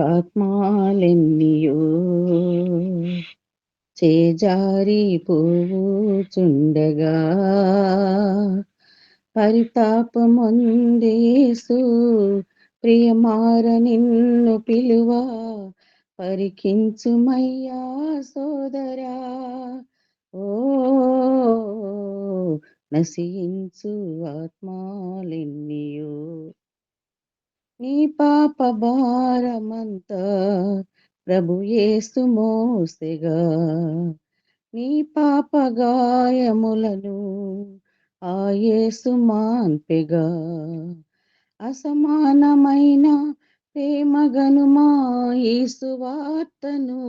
ఆత్మాలెన్నియో చేజారి పోవుచుండగా పరితాపమొందేసు ప్రియమార నిన్ను పిలువ పరికించుమయ్యా సోదరా ఓ నశించు ఆత్మాలెన్నియో నీ పాప భారమంతా ప్రభు యేసు మోసెగా నీ పాప గాయములను ఆ యేసు మాన్పెగా అసమానమైన ప్రేమగనుమా ఈ సువార్తను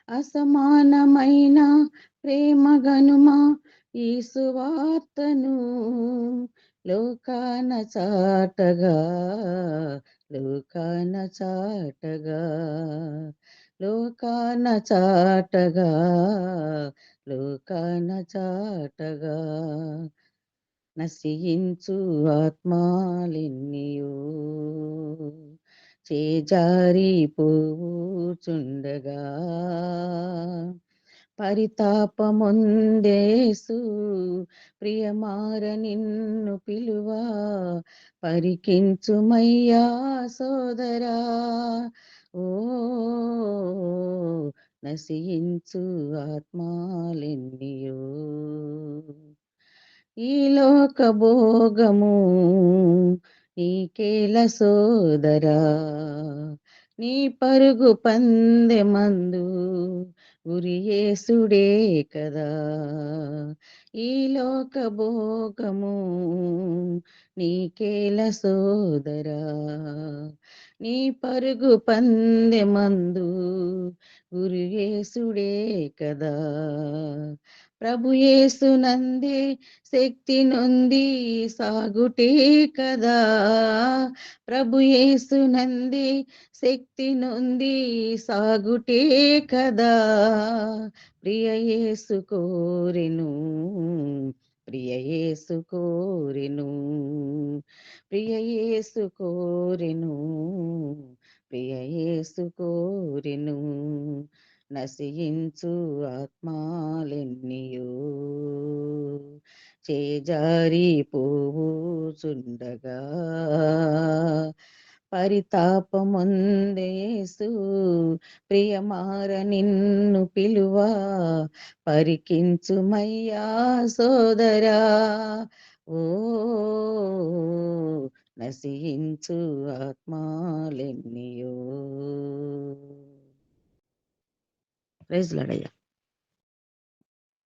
అసమానమైన ప్రేమగనుమా ఈ సువార్తను లోకాన చాటగా లోకాన చాటగా లోకాన చాటగా లోకాన చాటగా నశించు ఆత్మాలెన్నియో చేజారి పోవుచుండగా పరితాపమొందేసు ప్రియమార నిన్ను పిలువ పరికించుమయ్యా సోదరా ఓ నశించు ఆత్మాలెన్నియో ఈ లోక భోగము నీకేల సోదరా నీ పరుగు పందెమందు గురి యేసుడే కదా ఈ లోక భోగము నీకేల సోదరా నీ పరుగు పందెమందు గురి యేసుడే కదా ప్రభు యేసునందే శక్తి నొంది సాగుటే కదా ప్రభు యేసునందే శక్తి నొంది సాగుటే కదా ప్రియ యేసు కోరెను ప్రియ యేసు కోరెను ప్రియ యేసు కోరెను ప్రియ యేసు కోరెను నశించు ఆత్మాలెన్నియో చేజారి పోవుచుండగా పరితాపమొందేసు ప్రియమార నిన్ను పిలువ పరికించుమయ్యా సోదరా ఓ నశించు ఆత్మాలెన్నియో ప్రైజ్ లార్డ్ అయ్యా.